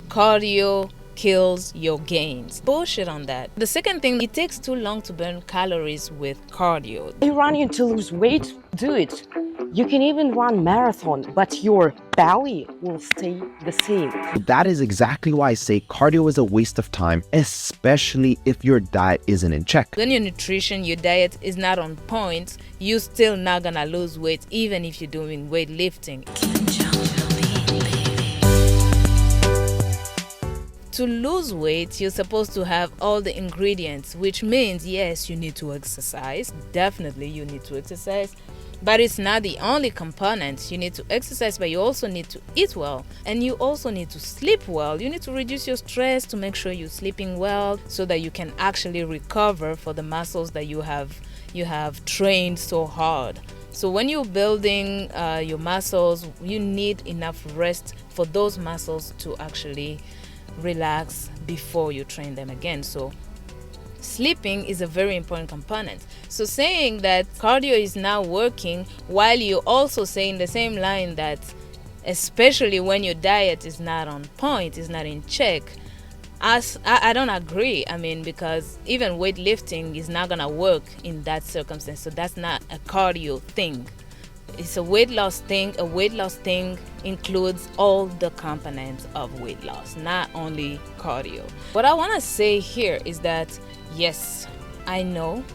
cardio kills your gains. Bullshit on that. The second thing, it takes too long to burn calories with cardio. You're running to lose weight? Do it. You can even run marathon, but your belly will stay the same. That is exactly why I say cardio is a waste of time, especially if your diet isn't in check. When your nutrition, your diet is not on point, you're still not gonna lose weight even if you're doing weightlifting. To lose weight, you're supposed to have all the ingredients, which means, yes, you need to exercise. Definitely you need to exercise. But it's not the only component. You need to exercise, but you also need to eat well. And you also need to sleep well. You need to reduce your stress to make sure you're sleeping well so that you can actually recover for the muscles that you have trained so hard. So when you're building your muscles, you need enough rest for those muscles to actually relax before you train them again. So sleeping is a very important component. So saying that cardio is not working while you also say in the same line that especially when your diet is not on point, is not in check, I don't agree. I mean, because even weightlifting is not gonna work in that circumstance. So that's not a cardio thing. It's a weight loss thing. A weight loss thing includes all the components of weight loss, not only cardio. What I want to say here is that, yes, I know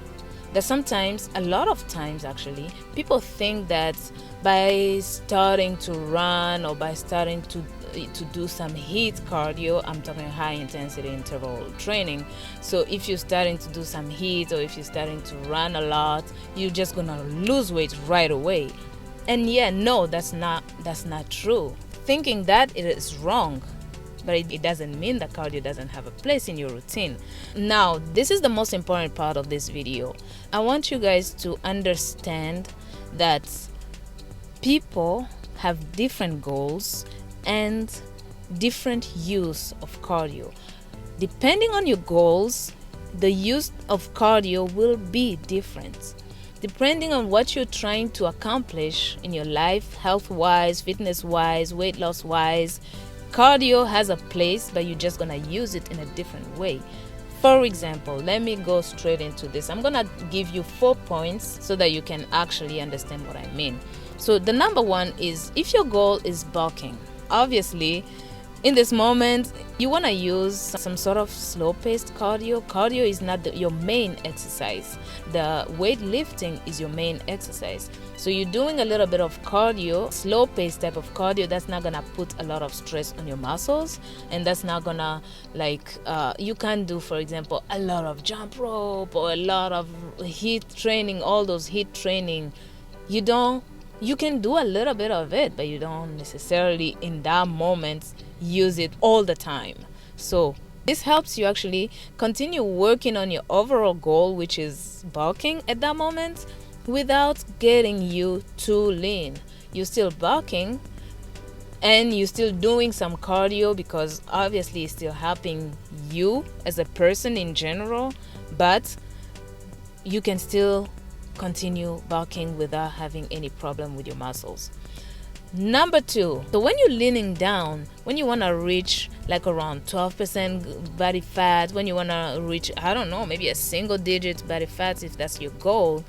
that sometimes, a lot of times actually, people think that by starting to run or by starting to do some HIIT cardio, I'm talking high intensity interval training. So if you're starting to do some HIIT or if you're starting to run a lot, you're just gonna lose weight right away. And yeah, no, that's not true. Thinking that it is wrong, but it doesn't mean that cardio doesn't have a place in your routine. Now, this is the most important part of this video. I want you guys to understand that people have different goals and different use of cardio. Depending on your goals, the use of cardio will be different. Depending on what you're trying to accomplish in your life, health-wise, fitness-wise, weight loss-wise, cardio has a place, but you're just gonna use it in a different way. For example, let me go straight into this. I'm gonna give you 4 points so that you can actually understand what I mean. So the number one is, if your goal is bulking, obviously in this moment you want to use some sort of slow-paced cardio. Cardio is not your main exercise. The weightlifting is your main exercise. So you're doing a little bit of cardio, slow-paced type of cardio. That's not gonna put a lot of stress on your muscles, and that's not gonna you can do, for example, a lot of jump rope or a lot of HIIT training. All those HIIT training, you can do a little bit of it, but you don't necessarily in that moment use it all the time. So this helps you actually continue working on your overall goal, which is bulking at that moment, without getting you too lean. You're still bulking and you're still doing some cardio, because obviously it's still helping you as a person in general, but you can still continue bulking without having any problem with your muscles. Number two, so when you're leaning down, when you want to reach like around 12% body fat, when you want to reach, I don't know, maybe a single digit body fat, if that's your goal,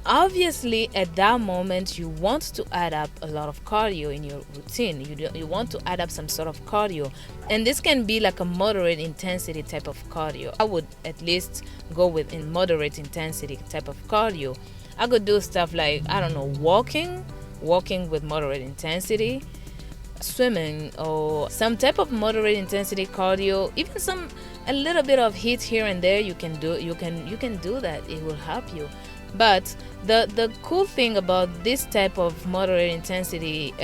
obviously at that moment you want to add up a lot of cardio in your routine. You want to add up some sort of cardio, and this can be like a moderate intensity type of cardio. I would at least go with in moderate intensity type of cardio. I could do stuff like, I don't know, walking with moderate intensity, swimming, or some type of moderate intensity cardio. Even a little bit of HIIT here and there, you can do that. It will help you. But the cool thing about this type of moderate intensity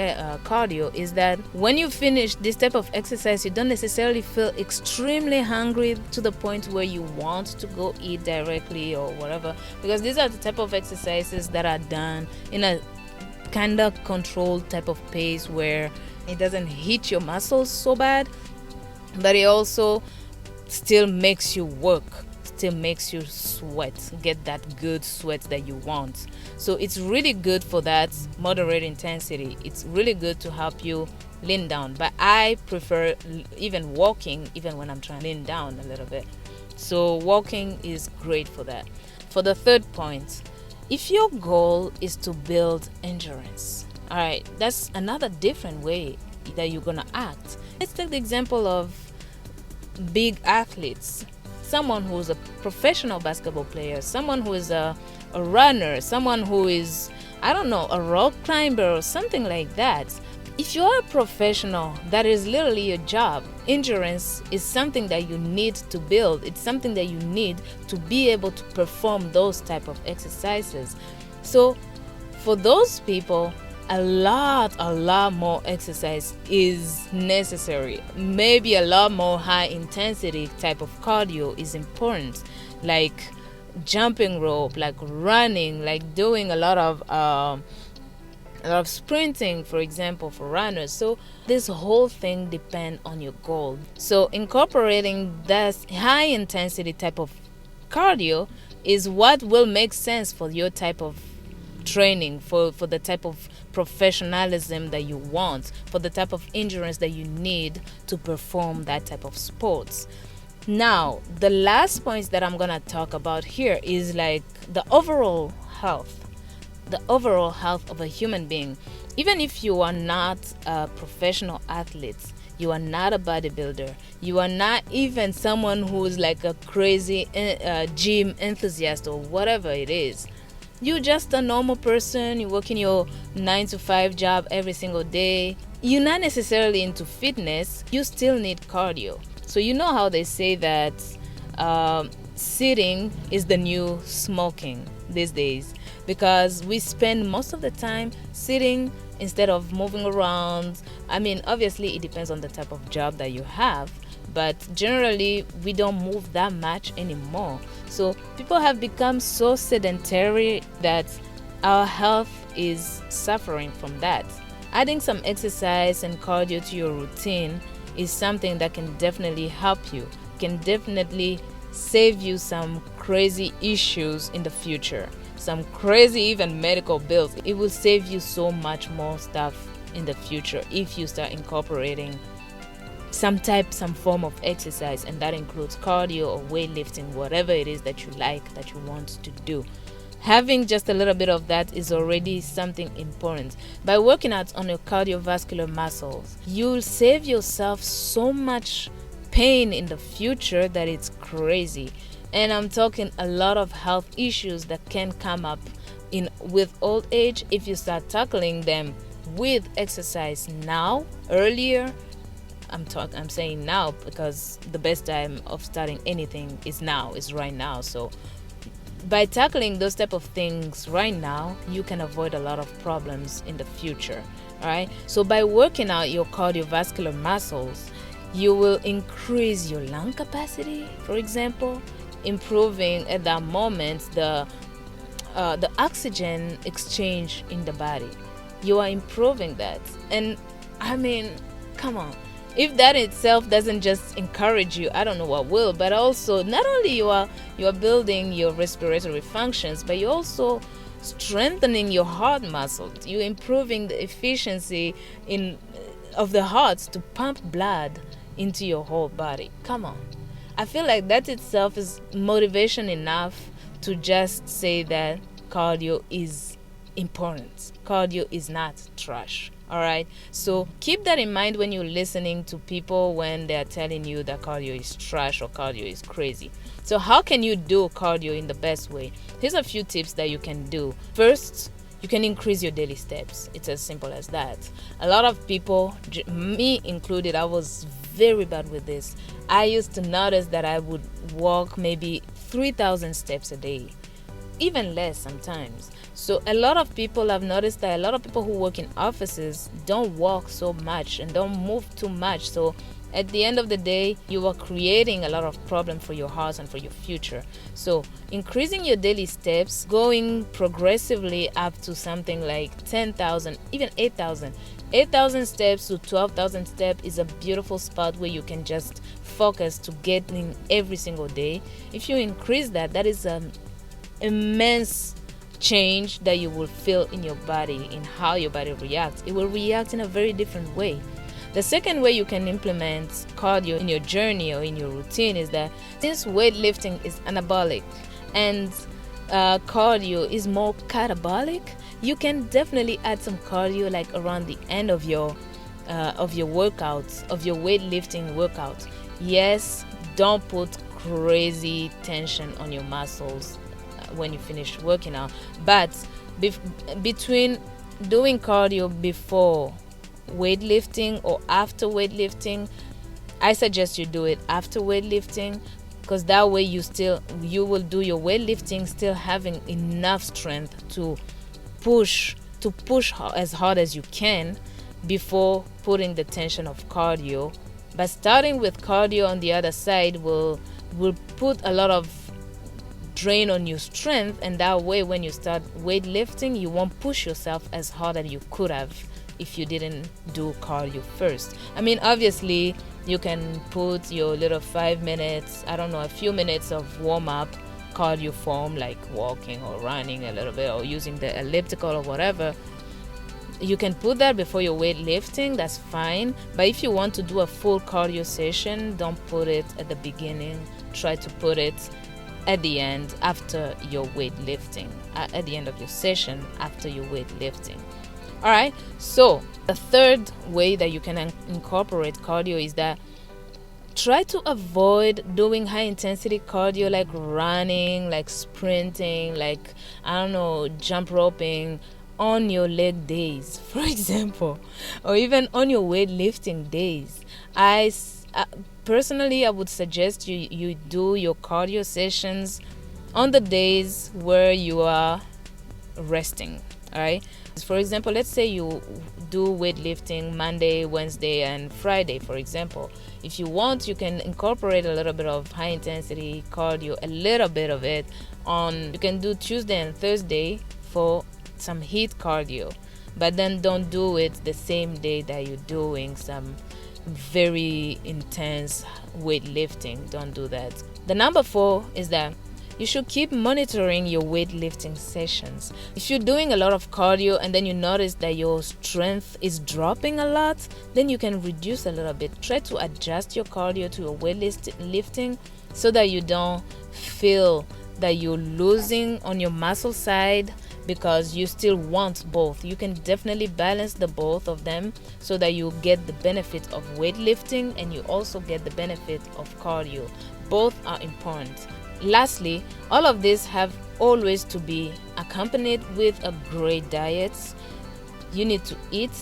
cardio is that when you finish this type of exercise, you don't necessarily feel extremely hungry to the point where you want to go eat directly or whatever, because these are the type of exercises that are done in a kind of controlled type of pace where it doesn't hit your muscles so bad, but it also still makes you work, still makes you sweat, get that good sweat that you want. So it's really good for that moderate intensity. It's really good to help you lean down, but I prefer even walking, even when I'm trying to lean down a little bit. So walking is great for that. For the third point, if your goal is to build endurance, all right, that's another different way that you're gonna act. Let's take the example of big athletes, someone who's a professional basketball player, someone who is a runner, someone who is, I don't know, a rock climber or something like that. If you're a professional, that is literally your job. Endurance is something that you need to build. It's something that you need to be able to perform those type of exercises. So for those people, a lot more exercise is necessary. Maybe a lot more high intensity type of cardio is important, like jumping rope, like running, like doing a lot of sprinting, for example, for runners. So this whole thing depends on your goal. So incorporating that high intensity type of cardio is what will make sense for your type of training, for the type of professionalism that you want, for the type of endurance that you need to perform that type of sports. Now, the last point that I'm gonna talk about here is like the overall health of a human being. Even if you are not a professional athlete, you are not a bodybuilder, you are not even someone who is like a crazy gym enthusiast or whatever it is, you're just a normal person, you're working your 9 to 5 job every single day, you're not necessarily into fitness, you still need cardio. So you know how they say that sitting is the new smoking these days, because we spend most of the time sitting instead of moving around. I mean, obviously it depends on the type of job that you have, but generally we don't move that much anymore. So people have become so sedentary that our health is suffering from that. Adding some exercise and cardio to your routine is something that can definitely help you, can definitely save you some crazy issues in the future, some crazy even medical bills. It will save you so much more stuff in the future if you start incorporating some form of exercise, and that includes cardio or weightlifting, whatever it is that you like, that you want to do. Having just a little bit of that is already something important. By working out on your cardiovascular muscles, you'll save yourself so much pain in the future that it's crazy. And I'm talking a lot of health issues that can come up with old age if you start tackling them with exercise now, earlier. I'm saying now because the best time of starting anything is now, is right now. So by tackling those type of things right now, you can avoid a lot of problems in the future. All right. So by working out your cardiovascular muscles, you will increase your lung capacity, for example, improving at that moment the oxygen exchange in the body. You are improving that. And I mean, come on. If that itself doesn't just encourage you, I don't know what will. But also, not only you are building your respiratory functions, but you're also strengthening your heart muscles. You're improving the efficiency of the heart to pump blood into your whole body. Come on. I feel like that itself is motivation enough to just say that cardio is important. Cardio is not trash. All right. So keep that in mind when you're listening to people when they're telling you that cardio is trash or cardio is crazy. So how can you do cardio in the best way? Here's a few tips that you can do. First, you can increase your daily steps. It's as simple as that. A lot of people, me included, I was very bad with this. I used to notice that I would walk maybe 3,000 steps a day, even less sometimes. So a lot of people have noticed that a lot of people who work in offices don't walk so much and don't move too much. So at the end of the day, you are creating a lot of problems for your heart and for your future. So increasing your daily steps, going progressively up to something like 10,000, even 8,000. 8,000 steps to 12,000 steps is a beautiful spot where you can just focus to getting every single day. If you increase that, that is an immense change that you will feel in your body, in how your body reacts. It will react in a very different way. The second way you can implement cardio in your journey or in your routine is that since weightlifting is anabolic and cardio is more catabolic, you can definitely add some cardio like around the end of your workouts, of your weightlifting workouts. Yes, don't put crazy tension on your muscles when you finish working out, but between doing cardio before weightlifting or after weightlifting, I suggest you do it after weightlifting, because that way you will do your weightlifting still having enough strength to push as hard as you can before putting the tension of cardio. But starting with cardio on the other side will put a lot of drain on your strength, and that way when you start weightlifting you won't push yourself as hard as you could have if you didn't do cardio first. I mean, obviously you can put your little 5 minutes, I don't know, a few minutes of warm-up cardio form, like walking or running a little bit or using the elliptical or whatever. You can put that before your weightlifting, that's fine. But if you want to do a full cardio session, don't put it at the beginning. Try to put it at the end after your weightlifting, at the end of your session after your weightlifting. All right, so the third way that you can incorporate cardio is that try to avoid doing high intensity cardio like running, like sprinting, like, I don't know, jump roping on your leg days, for example, or even on your weightlifting days. Personally, I would suggest you do your cardio sessions on the days where you are resting. All right, for example, let's say you do weightlifting Monday, Wednesday, and Friday, for example. If you want, you can incorporate a little bit of high intensity cardio, a little bit of it you can do Tuesday and Thursday for some HIIT cardio, but then don't do it the same day that you're doing some very intense weightlifting. Don't do that. The number 4 is that you should keep monitoring your weightlifting sessions. If you're doing a lot of cardio and then you notice that your strength is dropping a lot, then you can reduce a little bit. Try to adjust your cardio to your weightlifting so that you don't feel that you're losing on your muscle side, because you still want both. You can definitely balance the both of them so that you get the benefit of weightlifting and you also get the benefit of cardio. Both are important. Lastly, all of this have always to be accompanied with a great diet. You need to eat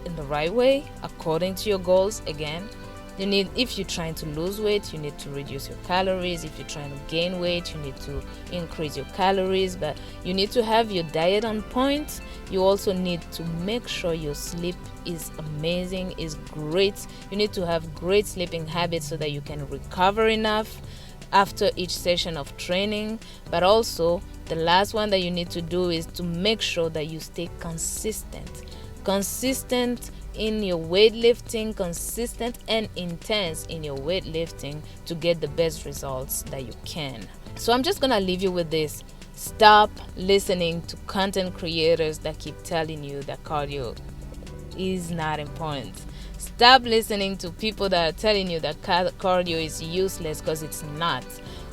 in the right way according to your goals. Again, if you're trying to lose weight, you need to reduce your calories. If you're trying to gain weight, you need to increase your calories. But you need to have your diet on point. You also need to make sure your sleep is amazing, is great. You need to have great sleeping habits so that you can recover enough after each session of training. But also, the last one that you need to do is to make sure that you stay consistent in your weightlifting, consistent and intense in your weightlifting to get the best results that you can. So I'm just gonna leave you with this. Stop listening to content creators that keep telling you that cardio is not important. Stop listening to people that are telling you that cardio is useless, because it's not.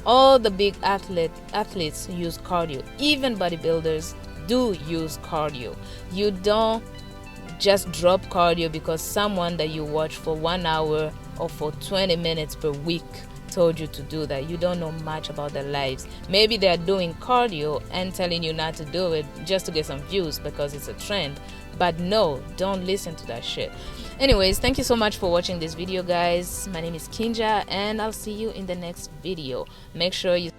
All the big athletes use cardio. Even bodybuilders do use cardio. You don't just drop cardio because someone that you watch for 1 hour or for 20 minutes per week told you to do that. You don't know much about their lives. Maybe they're doing cardio and telling you not to do it just to get some views because it's a trend. But no, don't listen to that shit. Anyways, thank you so much for watching this video, guys. My name is Kinjaah, and I'll see you in the next video. Make sure you